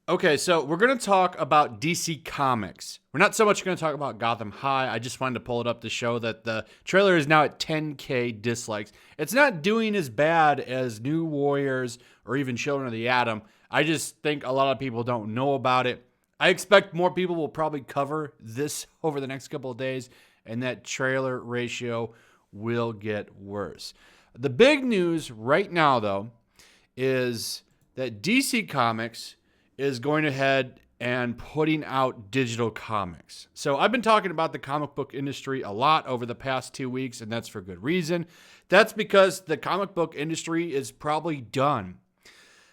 Okay, so we're going to talk about DC Comics. We're not so much going to talk about Gotham High. I just wanted to pull it up to show that the trailer is now at 10K dislikes. It's not doing as bad as New Warriors or even Children of the Atom. I just think a lot of people don't know about it. I expect more people will probably cover this over the next couple of days, and that trailer ratio will get worse. The big news right now, though, is that DC Comics is going ahead and putting out digital comics. So I've been talking about the comic book industry a lot over the past 2 weeks, and that's for good reason. That's because the comic book industry is probably done.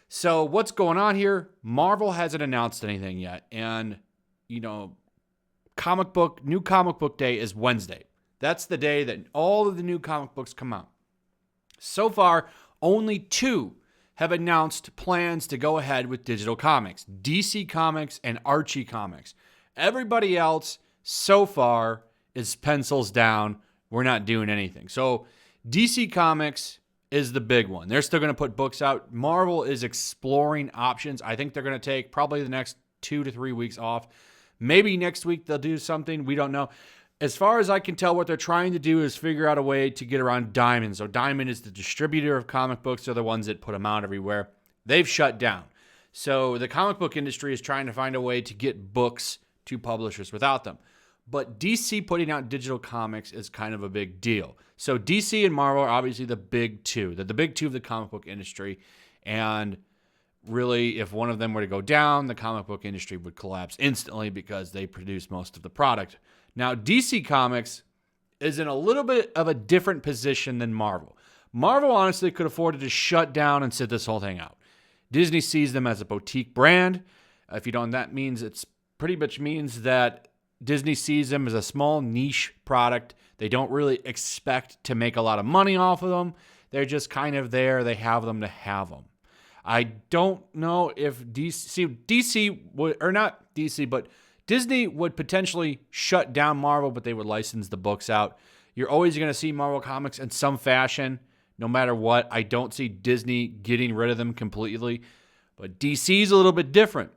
So what's going on here? Marvel hasn't announced anything yet. And, new comic book day is Wednesday. That's the day that all of the new comic books come out. So far, only two have announced plans to go ahead with digital comics, DC Comics and Archie Comics. Everybody else so far is pencils down. We're not doing anything. So DC Comics is the big one. They're still going to put books out. Marvel is exploring options. I think they're going to take probably the next 2 to 3 weeks off. Maybe next week they'll do something. We don't know. As far as I can tell, what they're trying to do is figure out a way to get around Diamond. So Diamond is the distributor of comic books. They're the ones that put them out everywhere. They've shut down. So the comic book industry is trying to find a way to get books to publishers without them. But DC putting out digital comics is kind of a big deal. So DC and Marvel are obviously the big two. They're the big two of the comic book industry. And really, if one of them were to go down, the comic book industry would collapse instantly because they produce most of the product. Now, DC Comics is in a little bit of a different position than Marvel. Marvel honestly could afford to just shut down and sit this whole thing out. Disney sees them as a boutique brand. If you don't, that means it's pretty much means that Disney sees them as a small niche product. They don't really expect to make a lot of money off of them. They're just kind of there. They have them to have them. I don't know if DC would, or not DC, but Disney would potentially shut down Marvel, but they would license the books out. You're always going to see Marvel Comics in some fashion, no matter what. I don't see Disney getting rid of them completely, but DC is a little bit different.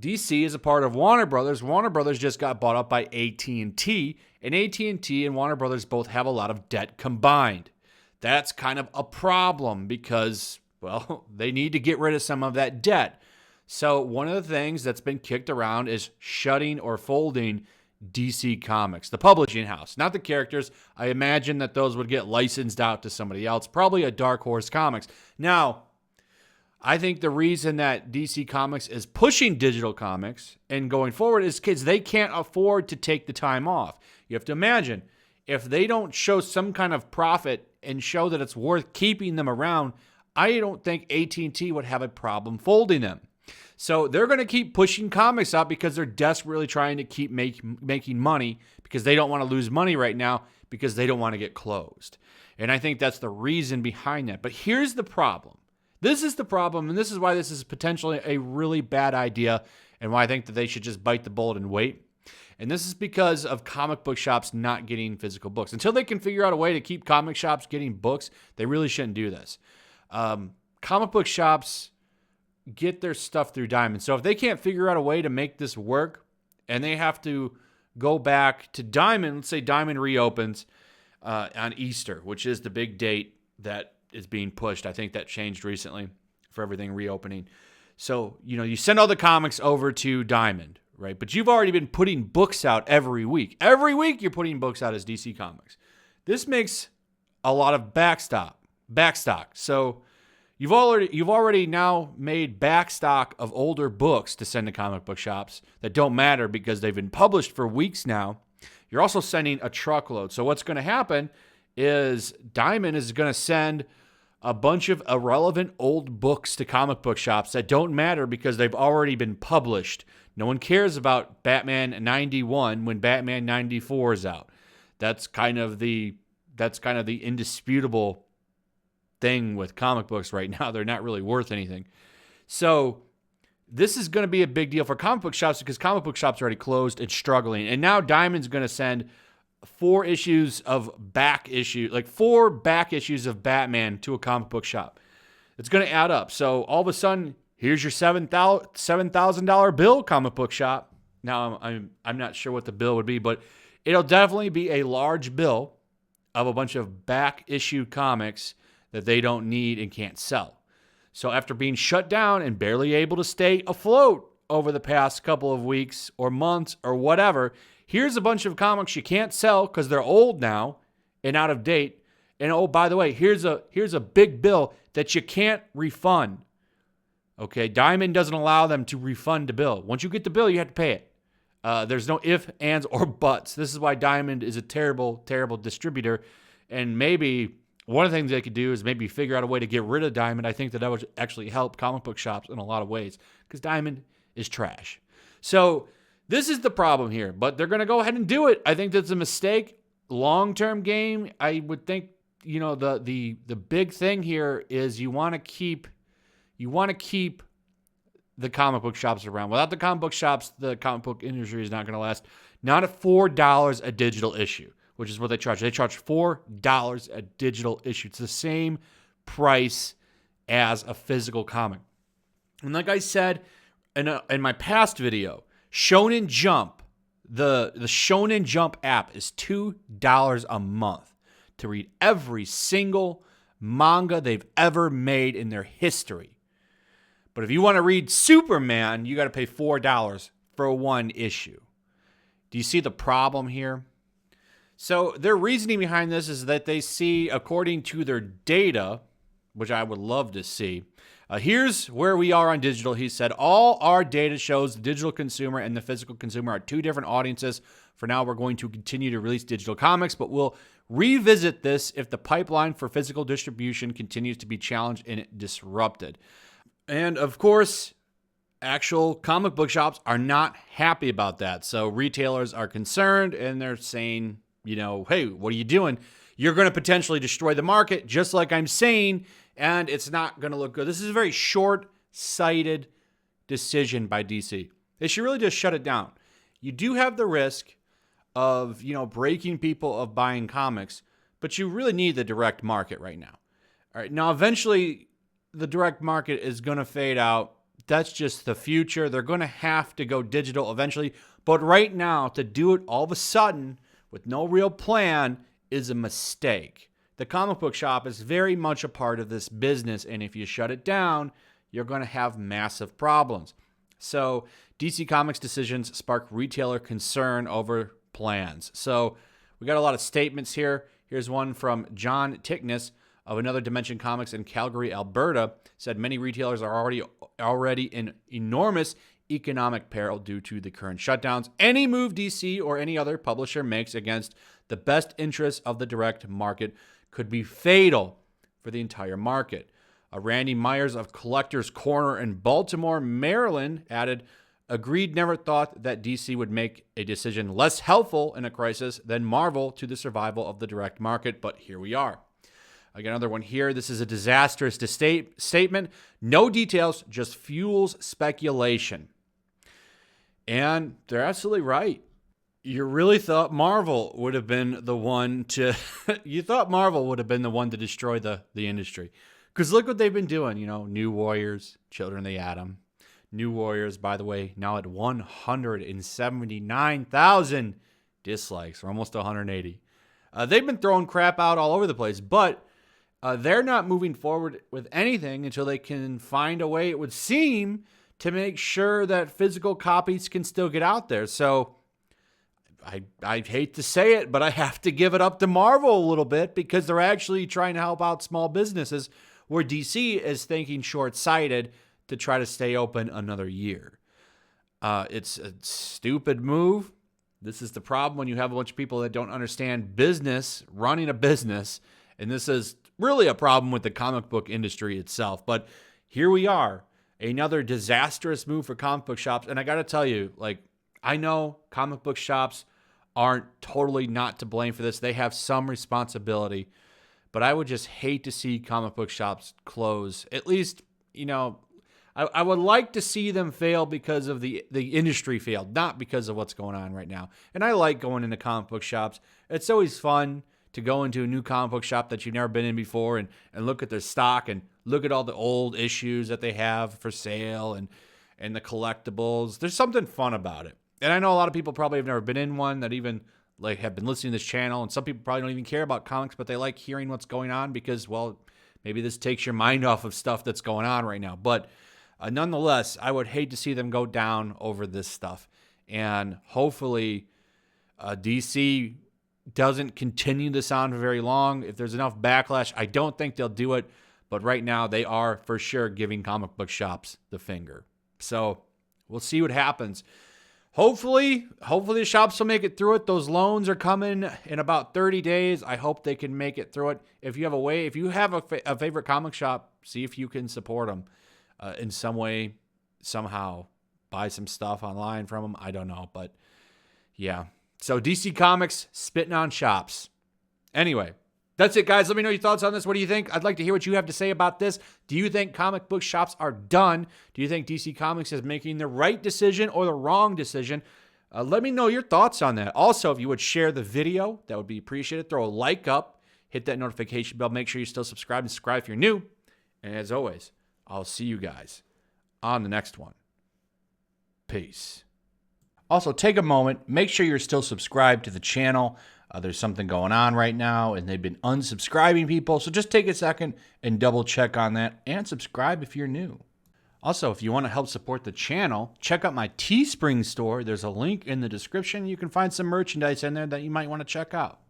DC is a part of Warner Brothers. Warner Brothers just got bought up by AT&T, and AT&T and Warner Brothers both have a lot of debt combined. That's kind of a problem because, well, they need to get rid of some of that debt. So one of the things that's been kicked around is shutting or folding DC Comics, the publishing house, not the characters. I imagine that those would get licensed out to somebody else, probably a Dark Horse Comics. Now, I think the reason that DC Comics is pushing digital comics and going forward is because they can't afford to take the time off. You have to imagine, if they don't show some kind of profit and show that it's worth keeping them around, I don't think AT&T would have a problem folding them. So they're going to keep pushing comics out because they're desperately trying to keep making money because they don't want to lose money right now because they don't want to get closed. And I think that's the reason behind that. But here's the problem. This is the problem, and this is why this is potentially a really bad idea and why I think that they should just bite the bullet and wait. And this is because of comic book shops not getting physical books. Until they can figure out a way to keep comic shops getting books, they really shouldn't do this. Comic book shops get their stuff through Diamond. So if they can't figure out a way to make this work and they have to go back to Diamond, let's say Diamond reopens on Easter, which is the big date that is being pushed. I think that changed recently for everything reopening. So, you send all the comics over to Diamond, right? But you've already been putting books out every week. Every week you're putting books out as DC Comics. This makes a lot of backstock. So You've already now made backstock of older books to send to comic book shops that don't matter because they've been published for weeks now. You're also sending a truckload. So what's going to happen is Diamond is going to send a bunch of irrelevant old books to comic book shops that don't matter because they've already been published. No one cares about Batman 91 when Batman 94 is out. That's kind of the indisputable thing with comic books right now. They're not really worth anything. So this is going to be a big deal for comic book shops because comic book shops are already closed and struggling. And now Diamond's going to send 4 back issues of Batman to a comic book shop. It's going to add up. So all of a sudden, Here's your $7,000 bill, comic book shop. Now, I'm not sure what the bill would be, but it'll definitely be a large bill of a bunch of back-issued comics that they don't need and can't sell. So after being shut down and barely able to stay afloat over the past couple of weeks or months or whatever, here's a bunch of comics you can't sell because they're old now and out of date. And oh, by the way, here's a big bill that you can't refund. Okay, Diamond doesn't allow them to refund the bill. Once you get the bill, you have to pay it. There's no ifs, ands, or buts. This is why Diamond is a terrible, terrible distributor. And maybe one of the things they could do is maybe figure out a way to get rid of Diamond. I think that would actually help comic book shops in a lot of ways because Diamond is trash. So this is the problem here, but they're going to go ahead and do it. I think that's a mistake. Long-term game, I would think, the big thing here is you want to keep the comic book shops around. Without the comic book shops, the comic book industry is not going to last. Not at $4 a digital issue, which is what they charge. They charge $4 a digital issue. It's the same price as a physical comic. And like I said in my past video, Shonen Jump, the Shonen Jump app is $2 a month to read every single manga they've ever made in their history. But if you want to read Superman, you got to pay $4 for one issue. Do you see the problem here? So their reasoning behind this is that they see, according to their data, which I would love to see, here's where we are on digital. He said, all our data shows the digital consumer and the physical consumer are two different audiences. For now, we're going to continue to release digital comics, but we'll revisit this if the pipeline for physical distribution continues to be challenged and disrupted. And of course, actual comic book shops are not happy about that. So retailers are concerned and they're saying, hey, what are you doing? You're going to potentially destroy the market, just like I'm saying, and it's not going to look good. This is a very short-sighted decision by DC. They should really just shut it down. You do have the risk of, breaking people of buying comics, but you really need the direct market right now. All right, now eventually the direct market is going to fade out. That's just the future. They're going to have to go digital eventually. But right now, to do it all of a sudden with no real plan is a mistake. The comic book shop is very much a part of this business. And if you shut it down, you're going to have massive problems. So DC Comics' decisions spark retailer concern over plans. So we got a lot of statements here. Here's one from John Tickness of Another Dimension Comics in Calgary, Alberta, said many retailers are already in enormous economic peril due to the current shutdowns. Any move DC or any other publisher makes against the best interests of the direct market could be fatal for the entire market. Randy Myers of Collector's Corner in Baltimore, Maryland, added, agreed, never thought that DC would make a decision less helpful in a crisis than Marvel to the survival of the direct market, but here we are. I got another one here. This is a disastrous statement. No details, just fuels speculation. And they're absolutely right. You really thought Marvel would have been the one to destroy the industry. Because look what they've been doing, New Warriors, Children of the Atom. New Warriors, by the way, now at 179,000 dislikes, or almost 180. They've been throwing crap out all over the place, but they're not moving forward with anything until they can find a way, it would seem, to make sure that physical copies can still get out there. So I hate to say it, but I have to give it up to Marvel a little bit because they're actually trying to help out small businesses where DC is thinking short-sighted to try to stay open another year. It's a stupid move. This is the problem when you have a bunch of people that don't understand business, running a business, and this is really a problem with the comic book industry itself. But here we are, another disastrous move for comic book shops. And I got to tell you, I know comic book shops aren't totally not to blame for this. They have some responsibility, but I would just hate to see comic book shops close. At least, I would like to see them fail because of the industry failed, not because of what's going on right now. And I like going into comic book shops. It's always fun to go into a new comic book shop that you've never been in before and look at their stock and look at all the old issues that they have for sale and the collectibles. There's something fun about it. And I know a lot of people probably have never been in one that even like have been listening to this channel, and some people probably don't even care about comics, but they like hearing what's going on because, well, maybe this takes your mind off of stuff that's going on right now. But nonetheless, I would hate to see them go down over this stuff. And hopefully DC doesn't continue this on for very long. If there's enough backlash, I don't think they'll do it. But right now, they are for sure giving comic book shops the finger. So we'll see what happens. Hopefully the shops will make it through it. Those loans are coming in about 30 days. I hope they can make it through it. If you have a favorite comic shop, see if you can support them in some way, somehow. Buy some stuff online from them. I don't know, but yeah. So DC Comics spitting on shops. Anyway, that's it, guys. Let me know your thoughts on this. What do you think? I'd like to hear what you have to say about this. Do you think comic book shops are done? Do you think DC Comics is making the right decision or the wrong decision? Let me know your thoughts on that. Also, if you would share the video, that would be appreciated. Throw a like up. Hit that notification bell. Make sure you still subscribe and subscribe if you're new. And as always, I'll see you guys on the next one. Peace. Also, take a moment. Make sure you're still subscribed to the channel. There's something going on right now, and they've been unsubscribing people. So just take a second and double check on that and subscribe if you're new. Also, if you want to help support the channel, check out my Teespring store. There's a link in the description. You can find some merchandise in there that you might want to check out.